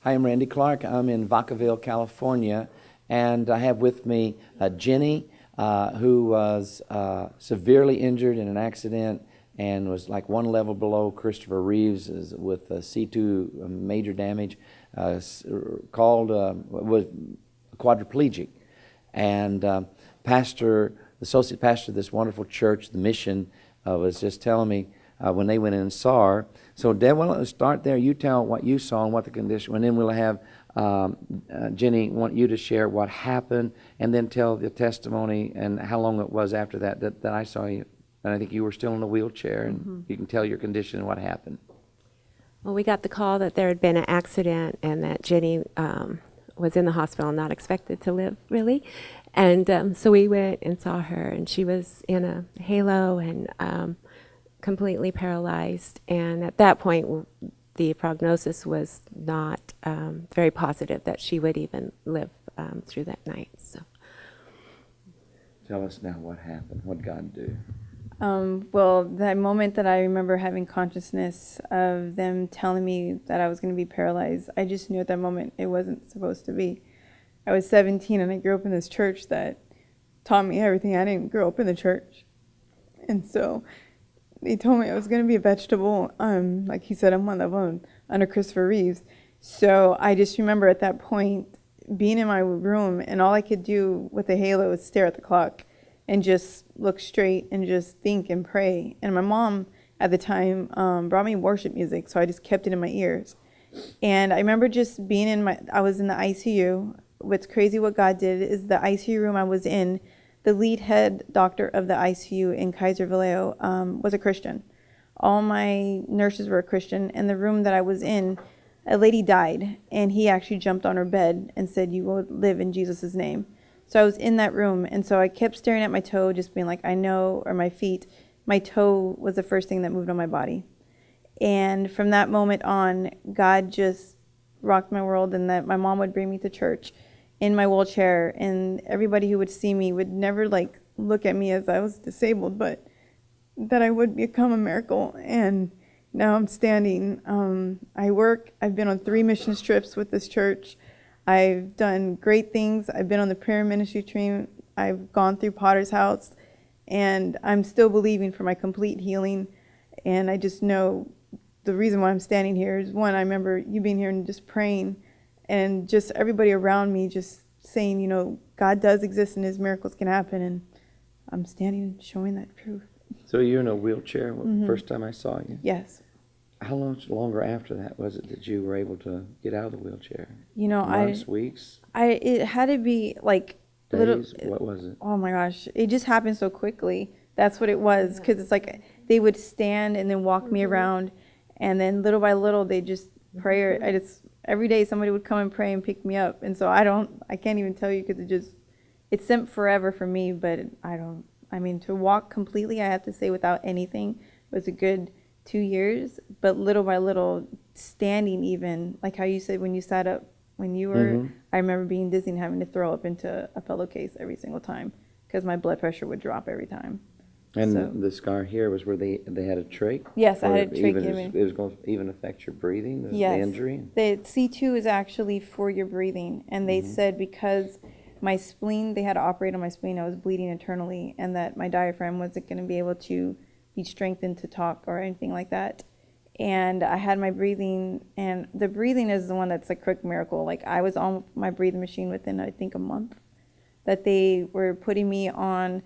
Hi, I'm Randy Clark. I'm in Vacaville, California, and I have with me Jenny, who was severely injured in an accident and was like one level below Christopher Reeves with C2 major damage, called was quadriplegic. And the associate pastor of this wonderful church, the Mission, was just telling me when they went in and saw her. So, Deb, why don't we start there? You tell what you saw and what the condition, and then we'll have Jenny want you to share what happened, and then tell the testimony and how long it was after that I saw you. And I think you were still in a wheelchair, and you can tell your condition and what happened. Well, we got the call that there had been an accident and that Jenny was in the hospital, not expected to live, really. And so we went and saw her, and she was in a halo and completely paralyzed. And at that point, the prognosis was not very positive that she would even live through that night. So, Tell us now what happened. What God do? Well, that moment that I remember having consciousness of them telling me that I was going to be paralyzed, I just knew at that moment it wasn't supposed to be. I was 17 and I grew up in this church that taught me everything. I didn't grow up in the church. And so they told me I was going to be a vegetable. Like he said, I'm one level under Christopher Reeves. So I just remember at that point being in my room, and all I could do with the halo was stare at the clock and just look straight and just think and pray. And my mom at the time brought me worship music, so I just kept it in my ears. And I remember just being I was in the ICU. What's crazy what God did is the ICU room I was in, the lead head doctor of the ICU in Kaiser Vallejo was a Christian. All my nurses were a Christian, and the room that I was in, a lady died, and he actually jumped on her bed and said, "You will live in Jesus' name." So I was in that room, and so I kept staring at my toe, just being like, I know, or my feet. My toe was the first thing that moved on my body. And from that moment on, God just rocked my world, and that my mom would bring me to church in my wheelchair, and everybody who would see me would never like look at me as I was disabled, but that I would become a miracle. And now I'm standing. I've been on 3 mission trips with this church. I've done great things. I've been on the prayer ministry team. I've gone through Potter's House, and I'm still believing for my complete healing. And I just know the reason why I'm standing here is, one, I remember you being here and just praying, and just everybody around me just saying, you know, God does exist and his miracles can happen. And I'm standing and showing that truth. So you're in a wheelchair first time I saw you? Yes. How long longer after that was it that you were able to get out of the wheelchair? You know, Months, weeks? It had to be like Days? What was it? Oh my gosh, it just happened so quickly. That's what it was, because it's like they would stand and then walk me around, and then little by little they just pray. Every day somebody would come and pray and pick me up, and so I can't even tell you, because it sent forever for me. But I mean, to walk completely, I have to say, without anything, was a good 2 years. But little by little, standing, even like how you said when you sat up when you were, I remember being dizzy and having to throw up into a pillowcase every single time because my blood pressure would drop every time. And So, the scar here was where they had a trach? yes, I Or had a trach even given. It was going to even affect your breathing, the Yes. injury? The C2 is actually for your breathing. And they said because my spleen, they had to operate on my spleen, I was bleeding internally, and that my diaphragm wasn't going to be able to be strengthened to talk or anything like that. And I had my breathing, and the breathing is the one that's a quick miracle. Like, I was on my breathing machine within, I think, a month, that they were putting me on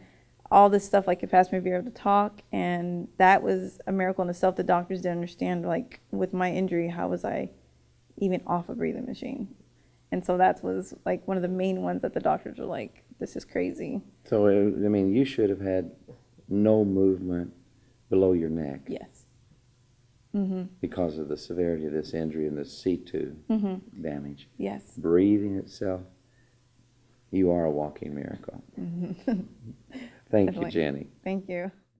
all this stuff, like it passed me able to talk, and that was a miracle in itself. The doctors didn't understand, like, with my injury, how was I even off a breathing machine? And so that was like one of the main ones that the doctors were like, this is crazy. So, I mean, you should have had no movement below your neck. Yes. Because of the severity of this injury and the C2 damage. Yes. Breathing itself, you are a walking miracle. Thank you, Definitely. Jenny. Thank you.